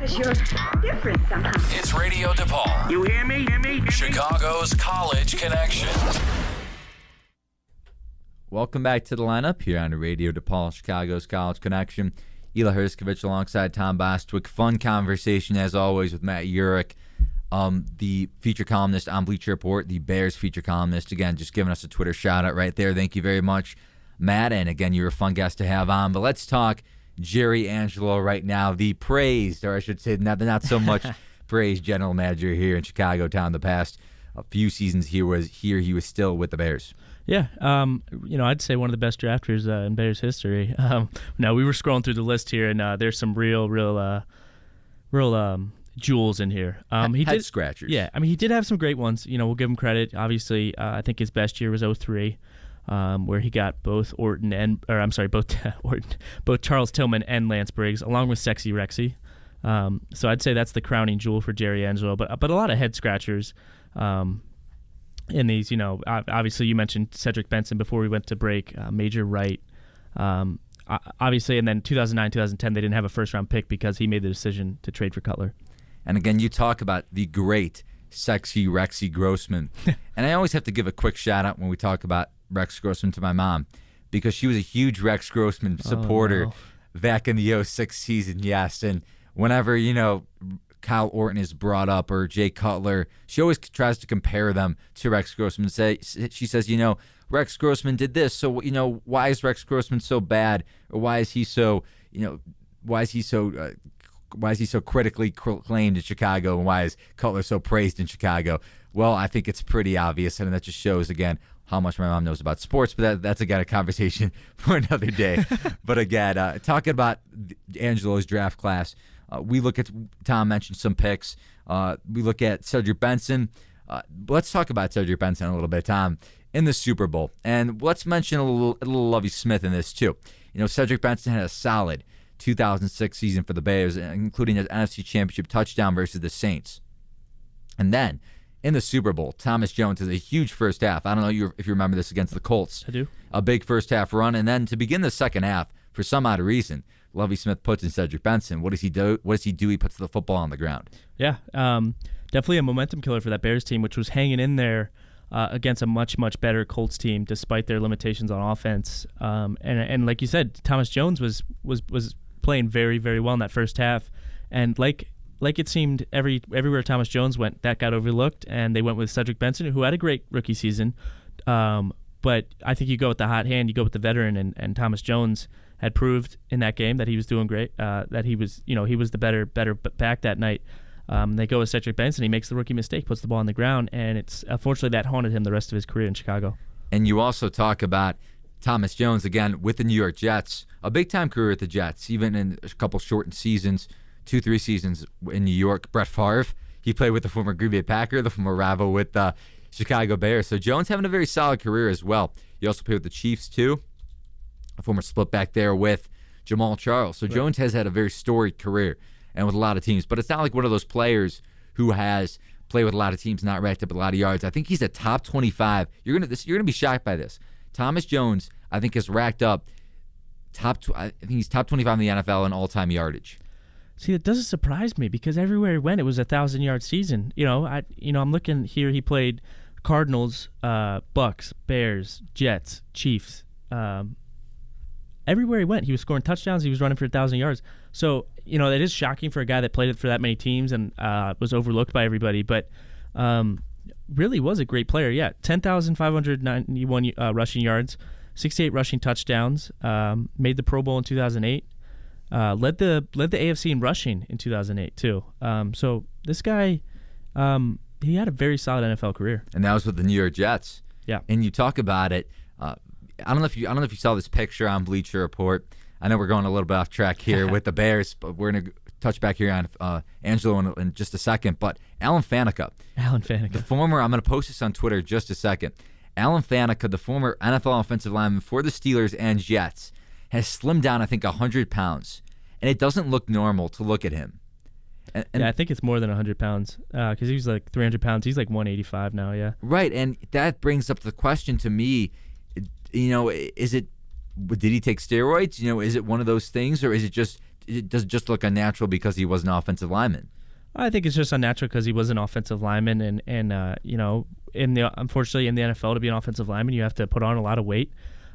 'Cause you're different somehow. It's Radio DePaul. You hear me? Chicago's College Connection. Welcome back to the lineup here on Radio DePaul, Chicago's College Connection. Eli Hershkovich alongside Tom Bostwick. Fun conversation, as always, with Matt Urich, the feature columnist on Bleacher Report, the Bears feature columnist. Again, just giving us a Twitter shout-out right there. Thank you very much, Matt. And, again, you're a fun guest to have on. But let's talk Jerry Angelo right now, the praised, or I should say not so much praised general manager here in Chicago Town. The past few seasons he was still with the Bears. Yeah, I'd say one of the best drafters in Bears history. Now, we were scrolling through the list here, and there's some real jewels in here. Head scratchers. Yeah, he did have some great ones. We'll give him credit. Obviously, I think his best year was 2003. Where he got both both Charles Tillman and Lance Briggs, along with Sexy Rexy. So I'd say that's the crowning jewel for Jerry Angelo. But a lot of head scratchers in these. Obviously you mentioned Cedric Benson before we went to break. Major Wright, obviously, and then 2009, 2010 they didn't have a first round pick because he made the decision to trade for Cutler. And again, you talk about the great Sexy Rexy Grossman, and I always have to give a quick shout out when we talk about Rex Grossman to my mom, because she was a huge Rex Grossman supporter back in the 2006 season, yes. And whenever, Kyle Orton is brought up or Jay Cutler, she always tries to compare them to Rex Grossman. She says, Rex Grossman did this, so, why is Rex Grossman so bad? Or why is he so critically acclaimed in Chicago, and why is Cutler so praised in Chicago? Well, I think it's pretty obvious, and that just shows, again, how much my mom knows about sports, but that's, again, a conversation for another day. But, again, talking about Angelo's draft class, we look at, Tom mentioned some picks. We look at Cedric Benson. Let's talk about Cedric Benson a little bit, Tom, in the Super Bowl. And let's mention a little Lovie Smith in this, too. Cedric Benson had a solid 2006 season for the Bears, including an NFC Championship touchdown versus the Saints. And then, in the Super Bowl, Thomas Jones has a huge first half. I don't know if you remember this against the Colts. I do. A big first half run, and then to begin the second half, for some odd reason, Lovie Smith puts in Cedric Benson. What does he do? He puts the football on the ground. Yeah, definitely a momentum killer for that Bears team, which was hanging in there against a much, much better Colts team, despite their limitations on offense. And like you said, Thomas Jones was playing very, very well in that first half, and like it seemed everywhere Thomas Jones went, that got overlooked, and they went with Cedric Benson, who had a great rookie season. But I think you go with the hot hand, you go with the veteran, and Thomas Jones had proved in that game that he was doing great, that he was the better back that night. They go with Cedric Benson, he makes the rookie mistake, puts the ball on the ground, and it's unfortunately that haunted him the rest of his career in Chicago. And you also talk about Thomas Jones, again, with the New York Jets, a big-time career at the Jets, even in a couple shortened seasons, 2-3 seasons in New York. Brett Favre, he played with the former Green Bay Packer, the former rival with the Chicago Bears. So Jones having a very solid career as well. He also played with the Chiefs, too, a former split back there with Jamal Charles. So Jones has had a very storied career and with a lot of teams. But it's not like one of those players who has played with a lot of teams, not racked up a lot of yards. I think he's a top 25. You're gonna be shocked by this. Thomas Jones, I think, has racked up I think he's top 25 in the NFL in all-time yardage. See, it doesn't surprise me because everywhere he went, it was a 1,000-yard season. I'm looking here. He played Cardinals, Bucks, Bears, Jets, Chiefs. Everywhere he went, he was scoring touchdowns. He was running for 1,000 yards. So, it is shocking for a guy that played it for that many teams and was overlooked by everybody. But really was a great player. Yeah, 10,591 rushing yards, 68 rushing touchdowns. Made the Pro Bowl in 2008. Led the AFC in rushing in 2008 too. So this guy, he had a very solid NFL career. And that was with the New York Jets. Yeah. And you talk about it. I don't know if you saw this picture on Bleacher Report. I know we're going a little bit off track here with the Bears, but we're gonna touch back here on Angelo in just a second. But Alan Faneca, the former. I'm gonna post this on Twitter in just a second. Alan Faneca, the former NFL offensive lineman for the Steelers and Jets, has slimmed down, I think, 100 pounds. And it doesn't look normal to look at him. And yeah, I think it's more than 100 pounds because he was like 300 pounds. He's like 185 now, yeah. Right, and that brings up the question to me, did he take steroids? Is it one of those things, or is it just does it just look unnatural because he was an offensive lineman? I think it's just unnatural because he was an offensive lineman, and unfortunately in the NFL, to be an offensive lineman, you have to put on a lot of weight,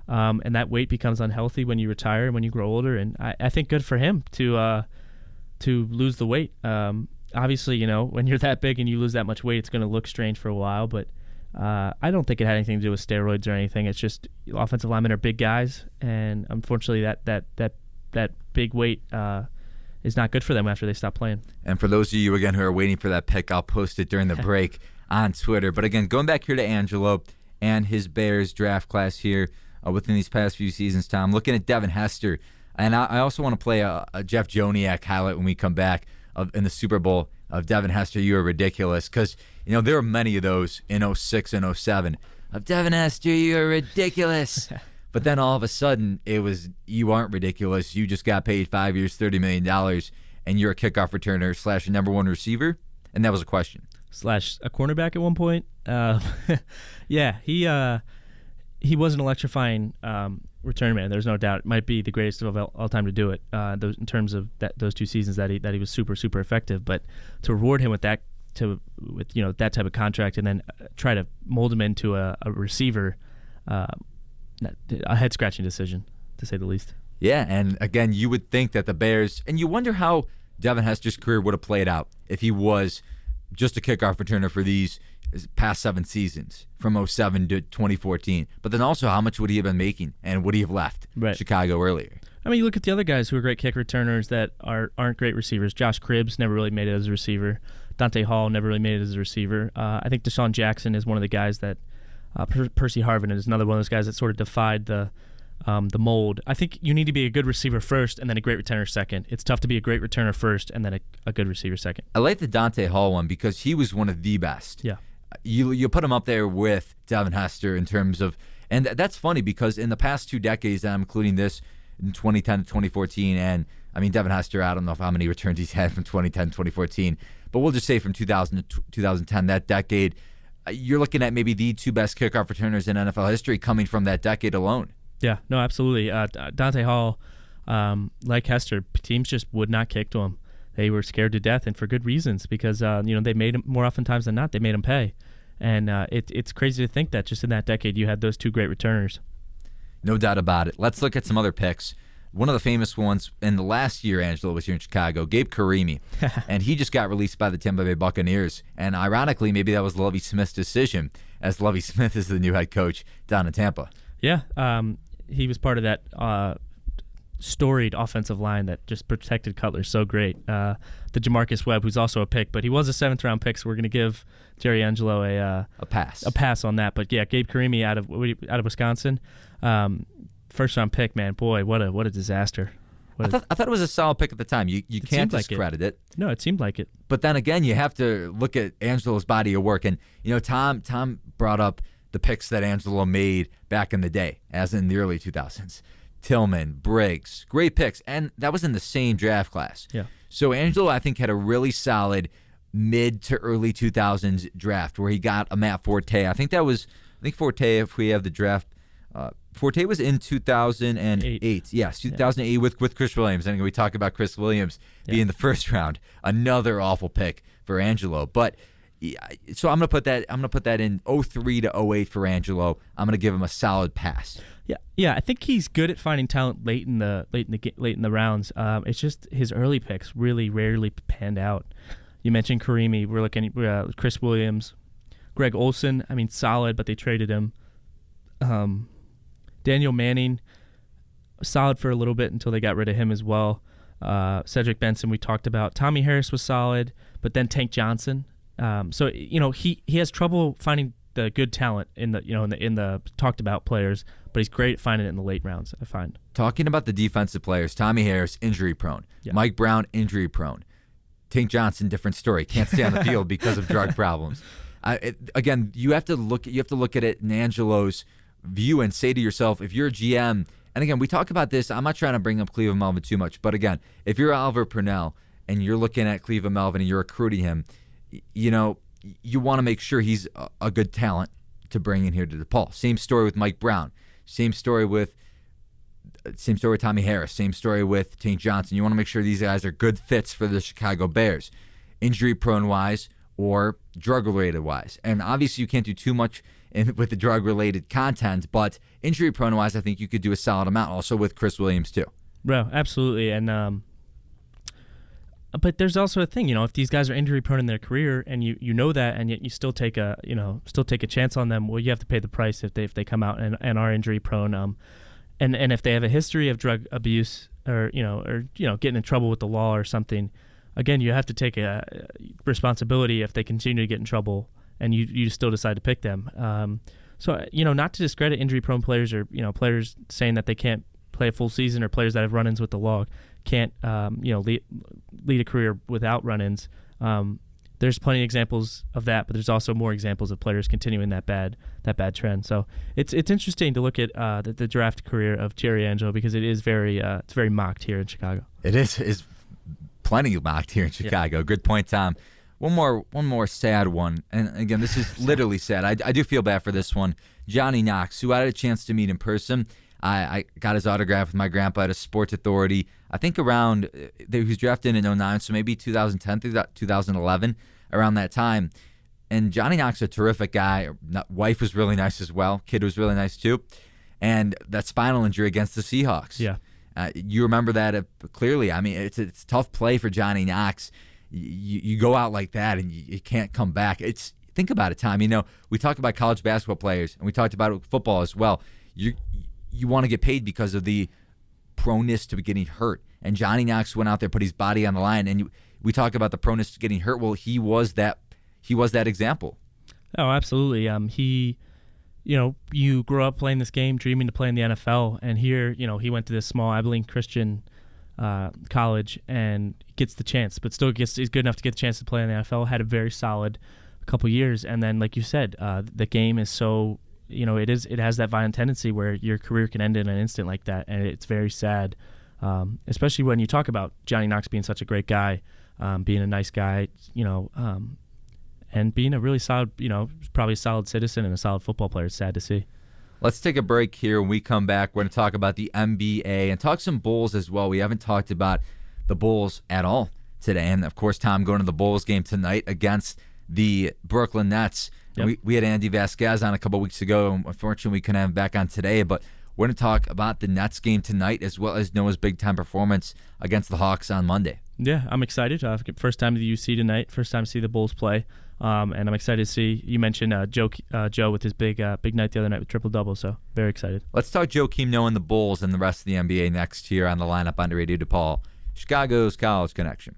and that weight becomes unhealthy when you retire and when you grow older. And I think good for him to lose the weight. Obviously, when you're that big and you lose that much weight, it's going to look strange for a while, but I don't think it had anything to do with steroids or anything. It's just offensive linemen are big guys, and unfortunately that big weight is not good for them after they stop playing. And for those of you, again, who are waiting for that pick, I'll post it during the break on Twitter. But again, going back here to Angelo and his Bears draft class here within these past few seasons, Tom, looking at Devin Hester, and I also want to play a Jeff Joniak highlight when we come back in the Super Bowl of Devin Hester, you are ridiculous, because there were many of those in 06 and 07 of Devin Hester, you are ridiculous. But then all of a sudden, it was, you aren't ridiculous. You just got paid 5 years, $30 million, and you're a kickoff returner / a number one receiver? And that was a question. / a cornerback at one point. Yeah, he was an electrifying return man. There's no doubt. It might be the greatest of all time to do it in terms of those 2 seasons that he was super, super effective. But to reward him with that type of contract and then try to mold him into a receiver, a head-scratching decision, to say the least. Yeah, and again, you would think that the Bears, and you wonder how Devin Hester's career would have played out if he was just a kickoff returner for these past 7 seasons, from 07 to 2014. But then also, how much would he have been making, and would he have left Chicago earlier? I mean, you look at the other guys who are great kick returners that aren't great receivers. Josh Cribbs never really made it as a receiver. Dante Hall never really made it as a receiver. I think Deshaun Jackson is one of the guys that Percy Harvin is another one of those guys that sort of defied the mold. I think you need to be a good receiver first and then a great returner second. It's tough to be a great returner first and then a good receiver second. I like the Dante Hall one because he was one of the best. Yeah. You put him up there with Devin Hester in terms of, and that's funny because in the past 2 decades, I'm including this in 2010 to 2014, and I mean Devin Hester, I don't know how many returns he's had from 2010 to 2014, but we'll just say from 2000 to 2010, that decade, you're looking at maybe the 2 best kickoff returners in NFL history coming from that decade alone. Yeah, no, absolutely. Dante Hall, like Hester, teams just would not kick to him. They were scared to death, and for good reasons, because they made him, more oftentimes than not, they made him pay. And it's crazy to think that just in that decade you had those 2 great returners. No doubt about it. Let's look at some other picks. One of the famous ones in the last year Angelo was here in Chicago, Gabe Karimi, and he just got released by the Tampa Bay Buccaneers. And ironically, maybe that was Lovie Smith's decision, as Lovie Smith is the new head coach down in Tampa. Yeah, he was part of that storied offensive line that just protected Cutler so great. The Jamarcus Webb, who's also a pick, but he was a 7th-round pick, so we're going to give Jerry Angelo a pass on that. But yeah, Gabe Karimi out of Wisconsin, 1st-round pick, man. Boy, what a disaster. I thought it was a solid pick at the time. You can't discredit it. No, it seemed like it. But then again, you have to look at Angelo's body of work, and Tom brought up the picks that Angelo made back in the day, as in the early 2000s. Tillman, Briggs, great picks, and that was in the same draft class. Yeah. So Angelo, I think, had a really solid mid to early 2000s draft where he got a Matt Forte. I think Forte, if we have the draft, Forte was in 2008. Yes, 2008 with Chris Williams. And we talk about Chris Williams being the 1st round. Another awful pick for Angelo. But so I'm gonna put that in 03 to 08 for Angelo. I'm gonna give him a solid pass. Yeah. I think he's good at finding talent late in the rounds. It's just his early picks really rarely panned out. You mentioned Karimi. We're looking at Chris Williams, Greg Olson. I mean, solid, but they traded him. Daniel Manning, solid for a little bit until they got rid of him as well. Cedric Benson, we talked about. Tommy Harris was solid, but then Tank Johnson. So he has trouble finding the good talent in the talked about players, but he's great at finding it in the late rounds, I find. Talking about the defensive players, Tommy Harris, injury prone. Yeah. Mike Brown, injury prone. Tank Johnson, different story. Can't stay on the field because of drug problems. Again, you have to look at it in Angelo's view and say to yourself, if you're a GM, and again, we talk about this, I'm not trying to bring up Cleveland Melvin too much, but again, if you're Oliver Purnell and you're looking at Cleveland Melvin and you're recruiting him, you want to make sure he's a good talent to bring in here to DePaul. Same story with Mike Brown. Same story with Same story with Tommy Harris. Same story with Tank Johnson. You want to make sure these guys are good fits for the Chicago Bears, injury-prone wise or drug-related wise. And obviously you can't do too much with the drug-related content, but injury-prone wise, I think you could do a solid amount. Also with Chris Williams too. Bro, absolutely. And but there's also a thing, if these guys are injury-prone in their career, and you know that, and yet you still take a chance on them, well, you have to pay the price if they come out and are injury-prone. And if they have a history of drug abuse or getting in trouble with the law or something, again, you have to take a responsibility if they continue to get in trouble and you still decide to pick them. So not to discredit injury-prone players or players saying that they can't play a full season, or players that have run-ins with the law can't lead a career without run-ins. There's plenty of examples of that, but there's also more examples of players continuing that bad trend. So it's interesting to look at the draft career of Jerry Angelo, because it is very mocked here in Chicago. It is plenty mocked here in Chicago. Yeah. Good point, Tom. One more sad one, and again, this is literally sad. I do feel bad for this one. Johnny Knox, who I had a chance to meet in person. I got his autograph with my grandpa at a Sports Authority. I think around, he was drafted in 2009, so maybe 2010 through 2011, around that time. And Johnny Knox, a terrific guy. Wife was really nice as well. Kid was really nice too. And that spinal injury against the Seahawks. Yeah. You remember that clearly. I mean, it's a tough play for Johnny Knox. You go out like that and you can't come back. Think about it, Tom. We talked about college basketball players, and we talked about it with football as well. You want to get paid because of the proneness to getting hurt. And Johnny Knox went out there, put his body on the line, and we talk about the proneness to getting hurt. Well, he was that example. Oh, absolutely. You grow up playing this game, dreaming to play in the NFL, and here, he went to this small Abilene Christian college and gets the chance, but still is good enough to get the chance to play in the NFL. Had a very solid couple years, and then, like you said, the game is so. It has that violent tendency where your career can end in an instant like that, and it's very sad, especially when you talk about Johnny Knox being such a great guy, being a nice guy, and being a really solid, probably a solid citizen and a solid football player. It's sad to see. Let's take a break here. When we come back, we're going to talk about the NBA and talk some Bulls as well. We haven't talked about the Bulls at all today, and of course, Tom, going to the Bulls game tonight against the Brooklyn Nets. Yep. We had Andy Vasquez on a couple weeks ago. Unfortunately, we couldn't have him back on today, but we're going to talk about the Nets game tonight as well as Noah's big-time performance against the Hawks on Monday. Yeah, I'm excited. First time to the UC tonight. First time to see the Bulls play, and I'm excited to see. You mentioned Joe with his big night the other night with triple-double, so very excited. Let's talk Joakim Noah and the Bulls and the rest of the NBA next here on the lineup on the Radio DePaul, Chicago's College Connection.